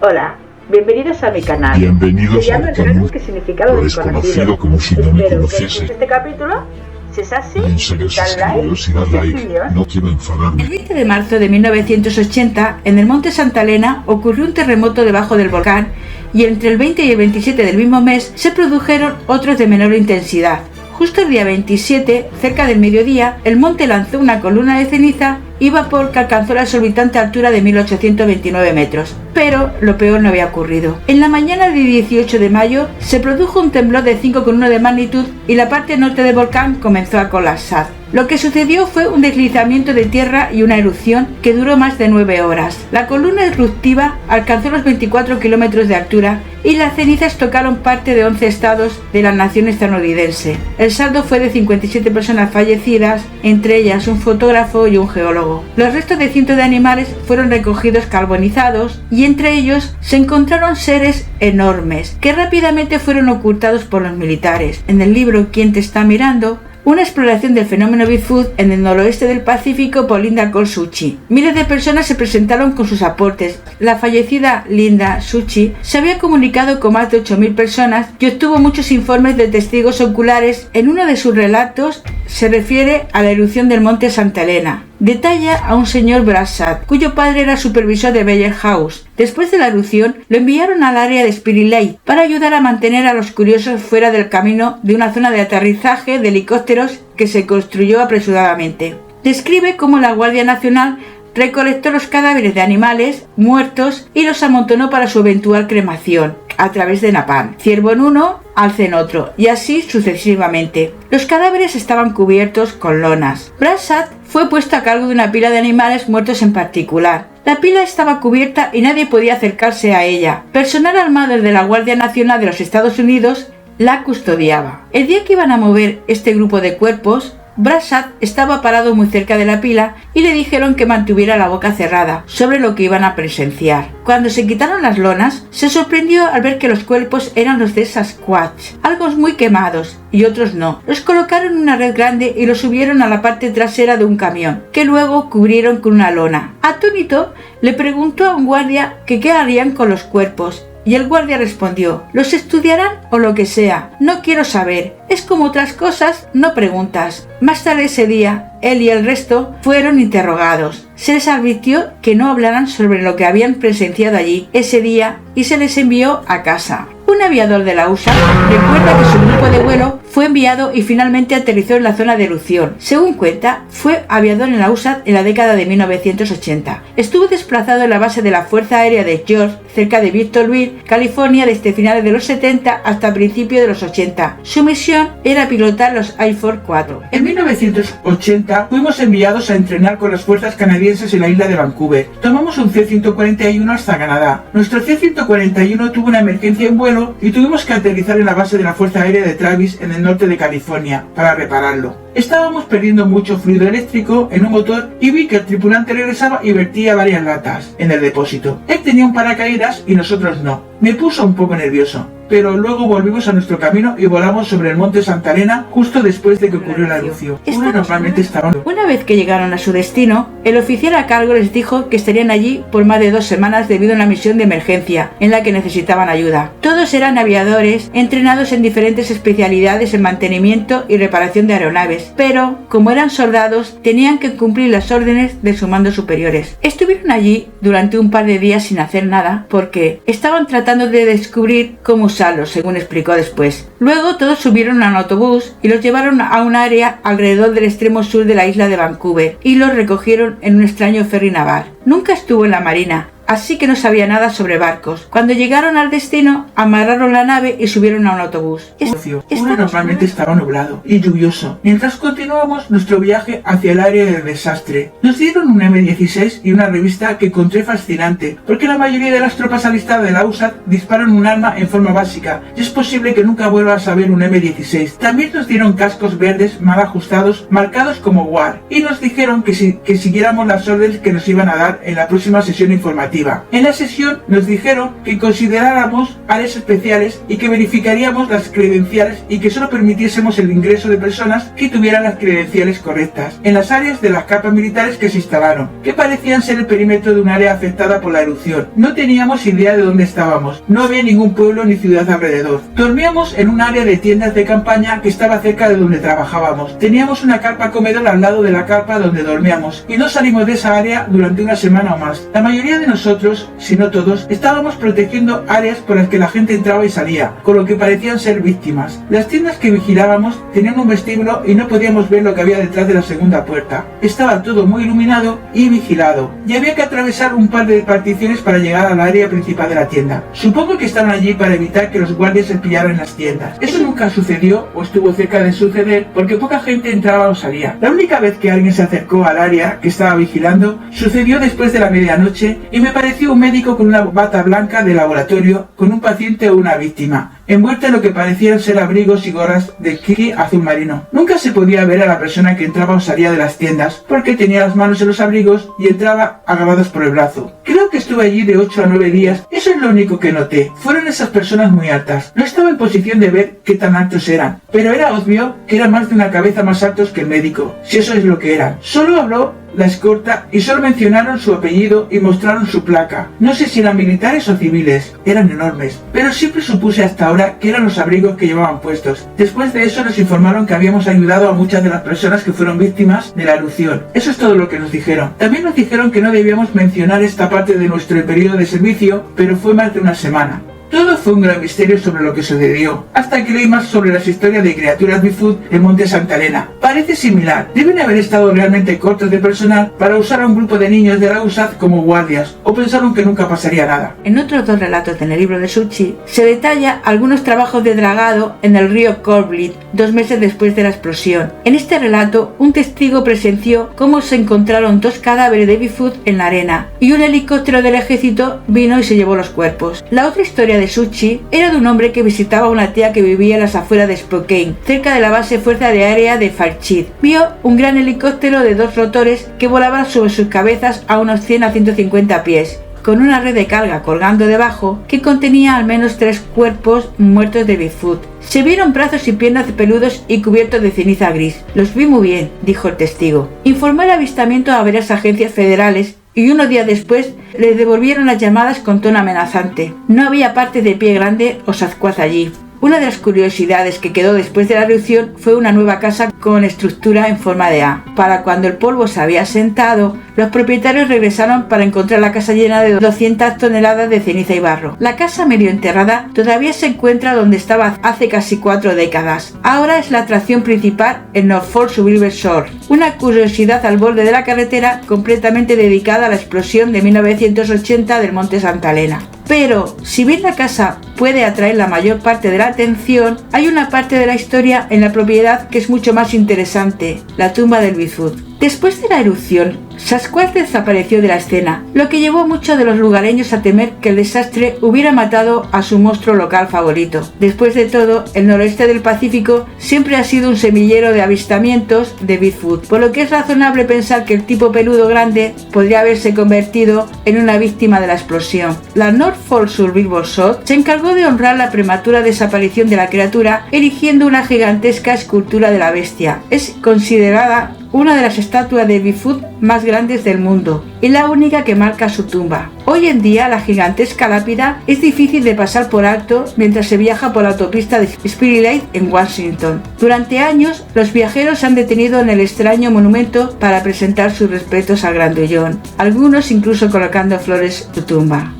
Hola, bienvenidos a mi canal. Bienvenidos a mi canal. ¿Qué significado Lo desconocido como si no me Espero conociese. que este capítulo, si es así, Suscribiros y dar like. No quiero enfadarme. El 20 de marzo de 1980, en el monte Santa Elena, ocurrió un terremoto debajo del volcán y entre el 20 y el 27 del mismo mes se produjeron otros de menor intensidad. Justo el día 27, cerca del mediodía, el monte lanzó una columna de ceniza y vapor que alcanzó la exorbitante altura de 1829 metros. Pero lo peor no había ocurrido. En la mañana del 18 de mayo se produjo un temblor de 5,1 de magnitud y la parte norte del volcán comenzó a colapsar. Lo que sucedió fue un deslizamiento de tierra y una erupción que duró más de 9 horas. La columna eruptiva alcanzó los 24 kilómetros de altura y las cenizas tocaron parte de 11 estados de la nación estadounidense. El saldo fue de 57 personas fallecidas, entre ellas un fotógrafo y un geólogo. Los restos de cientos de animales fueron recogidos carbonizados y entre ellos se encontraron seres enormes que rápidamente fueron ocultados por los militares. En el libro ¿Quién te está mirando?, una exploración del fenómeno Bigfoot en el noroeste del Pacífico por Linda Cole Suchi. Miles de personas se presentaron con sus aportes. La fallecida Linda Suchi se había comunicado con más de 8.000 personas y obtuvo muchos informes de testigos oculares. En uno de sus relatos se refiere a la erupción del monte Santa Elena. Detalla a un señor Brassard, cuyo padre era supervisor de Beyer House. Después de la erupción, lo enviaron al área de Spirit Lake para ayudar a mantener a los curiosos fuera del camino de una zona de aterrizaje de helicópteros que se construyó apresuradamente. Describe cómo la Guardia Nacional recolectó los cadáveres de animales muertos y los amontonó para su eventual cremación a través de napalm. Ciervo en uno, alce en otro, y así sucesivamente. Los cadáveres estaban cubiertos con lonas. Brassard fue puesto a cargo de una pila de animales muertos en particular. La pila estaba cubierta y nadie podía acercarse a ella. Personal armado de la Guardia Nacional de los Estados Unidos la custodiaba. El día que iban a mover este grupo de cuerpos, Brassard estaba parado muy cerca de la pila y le dijeron que mantuviera la boca cerrada sobre lo que iban a presenciar. Cuando se quitaron las lonas, se sorprendió al ver que los cuerpos eran los de Sasquatch, algunos muy quemados y otros no. Los colocaron en una red grande y los subieron a la parte trasera de un camión, que luego cubrieron con una lona. Atónito, le preguntó a un guardia que qué harían con los cuerpos. Y el guardia respondió: ¿los estudiarán o lo que sea? No quiero saber. Es como otras cosas, no preguntas. Más tarde ese día, él y el resto fueron interrogados. Se les advirtió que no hablaran sobre lo que habían presenciado allí ese día y se les envió a casa. Un aviador de la USA recuerda que su grupo de vuelo fue enviado y finalmente aterrizó en la zona de erupción. Según cuenta, fue aviador en la USA en la década de 1980. Estuvo desplazado en la base de la Fuerza Aérea de George, cerca de Victorville, California, desde finales de los 70 hasta principios de los 80. Su misión era pilotar los Air Force 4. En 1980 fuimos enviados a entrenar con las fuerzas canadienses en la isla de Vancouver. Tomamos un C-141 hasta Canadá. Nuestro C-141 tuvo una emergencia en vuelo y tuvimos que aterrizar en la base de la Fuerza Aérea de Travis en el norte de California para repararlo. Estábamos perdiendo mucho fluido eléctrico en un motor y vi que el tripulante regresaba y vertía varias latas en el depósito. Él tenía un paracaídas y nosotros no. Me puso un poco nervioso, pero luego volvimos a nuestro camino y volamos sobre el monte Santa Elena justo después de que ocurrió la erupción. Una vez que llegaron a su destino, el oficial a cargo les dijo que estarían allí por más de 2 semanas debido a una misión de emergencia en la que necesitaban ayuda. Todos eran aviadores entrenados en diferentes especialidades en mantenimiento y reparación de aeronaves, pero como eran soldados tenían que cumplir las órdenes de sus mandos superiores. Estuvieron allí durante un par de días sin hacer nada porque estaban tratando de descubrir cómo usarlos, según explicó después. Luego todos subieron a un autobús y los llevaron a un área alrededor del extremo sur de la isla de Vancouver y los recogieron en un extraño ferry naval. Nunca estuvo en la marina, así que no sabía nada sobre barcos. Cuando llegaron al destino, amarraron la nave y subieron a un autobús. Normalmente estaba nublado y lluvioso. Mientras continuábamos nuestro viaje hacia el área del desastre, nos dieron un M16 y una revista que encontré fascinante, porque la mayoría de las tropas alistadas de la USA disparan un arma en forma básica, y es posible que nunca vuelvas a ver un M16. También nos dieron cascos verdes mal ajustados, marcados como WAR, y nos dijeron que siguiéramos las órdenes que nos iban a dar en la próxima sesión informativa. administrativa. En la sesión nos dijeron que consideráramos áreas especiales y que verificaríamos las credenciales y que solo permitiésemos el ingreso de personas que tuvieran las credenciales correctas en las áreas de las carpas militares que se instalaron, que parecían ser el perímetro de un área afectada por la erupción. No teníamos idea de dónde estábamos, no había ningún pueblo ni ciudad alrededor. Dormíamos en un área de tiendas de campaña que estaba cerca de donde trabajábamos. Teníamos una carpa comedor al lado de la carpa donde dormíamos y no salimos de esa área durante una semana o más. La mayoría de nosotros, si no todos, estábamos protegiendo áreas por las que la gente entraba y salía, con lo que parecían ser víctimas. Las tiendas que vigilábamos tenían un vestíbulo y no podíamos ver lo que había detrás de la segunda puerta. Estaba todo muy iluminado y vigilado, y había que atravesar un par de particiones para llegar al área principal de la tienda. Supongo que estaban allí para evitar que los guardias espiaran las tiendas. Eso nunca sucedió o estuvo cerca de suceder porque poca gente entraba o salía. La única vez que alguien se acercó al área que estaba vigilando sucedió después de la medianoche y me pareció un médico con una bata blanca de laboratorio con un paciente o una víctima, envuelta en lo que parecían ser abrigos y gorras de kiki azul marino. Nunca se podía ver a la persona que entraba o salía de las tiendas porque tenía las manos en los abrigos y entraba agarrados por el brazo. Creo que estuve allí de 8 a 9 días, eso es lo único que noté. Fueron esas personas muy altas. No estaba en posición de ver qué tan altos eran, pero era obvio que eran más de una cabeza más altos que el médico, si eso es lo que eran. Solo habló la escolta y solo mencionaron su apellido y mostraron su placa. No sé si eran militares o civiles, eran enormes, pero siempre supuse hasta ahora que eran los abrigos que llevaban puestos. Después de eso nos informaron que habíamos ayudado a muchas de las personas que fueron víctimas de la erupción. Eso es todo lo que nos dijeron. También nos dijeron que no debíamos mencionar esta parte de nuestro periodo de servicio, pero fue más de una semana. Todo fue un gran misterio sobre lo que sucedió, hasta que leí más sobre las historias de criaturas Bigfoot en Monte Santa Elena. Parece similar, deben haber estado realmente cortos de personal para usar a un grupo de niños de la USAD como guardias, o pensaron que nunca pasaría nada. En otros dos relatos en el libro de Suchi se detalla algunos trabajos de dragado en el río Corblit 2 meses después de la explosión. En este relato, un testigo presenció cómo se encontraron 2 cadáveres de Bigfoot en la arena, y un helicóptero del ejército vino y se llevó los cuerpos. La otra historia de Suchi era de un hombre que visitaba a una tía que vivía en las afueras de Spokane, cerca de la base fuerza aérea de Fairchild. Vio un gran helicóptero de 2 rotores que volaba sobre sus cabezas a unos 100 a 150 pies, con una red de carga colgando debajo que contenía al menos 3 cuerpos muertos de Bigfoot. Se vieron brazos y piernas peludos y cubiertos de ceniza gris. Los vi muy bien, dijo el testigo. Informó el avistamiento a varias agencias federales y unos días después le devolvieron las llamadas con tono amenazante. No había partes de pie grande o Sasquatch allí. Una de las curiosidades que quedó después de la erupción fue una nueva casa con estructura en forma de A. Para cuando el polvo se había asentado, los propietarios regresaron para encontrar la casa llena de 200 toneladas de ceniza y barro. La casa medio enterrada todavía se encuentra donde estaba hace casi 4 décadas. Ahora es la atracción principal en Norfolk Suburban Shore, una curiosidad al borde de la carretera completamente dedicada a la explosión de 1980 del Monte Santa Elena. Pero, si bien la casa puede atraer la mayor parte de la atención, hay una parte de la historia en la propiedad que es mucho más interesante: la tumba del Bigfoot. Después de la erupción, Sasquatch desapareció de la escena, lo que llevó a muchos de los lugareños a temer que el desastre hubiera matado a su monstruo local favorito. Después de todo, el noroeste del Pacífico siempre ha sido un semillero de avistamientos de Bigfoot, por lo que es razonable pensar que el tipo peludo grande podría haberse convertido en una víctima de la explosión. La Norfolk Survival Shore se encargó de honrar la prematura desaparición de la criatura erigiendo una gigantesca escultura de la bestia. Es considerada una de las estatuas de Bigfoot más grandes del mundo y la única que marca su tumba. Hoy en día la gigantesca lápida es difícil de pasar por alto mientras se viaja por la autopista de Spirit Lake en Washington. Durante años los viajeros se han detenido en el extraño monumento para presentar sus respetos al grandullón, algunos incluso colocando flores en su tumba.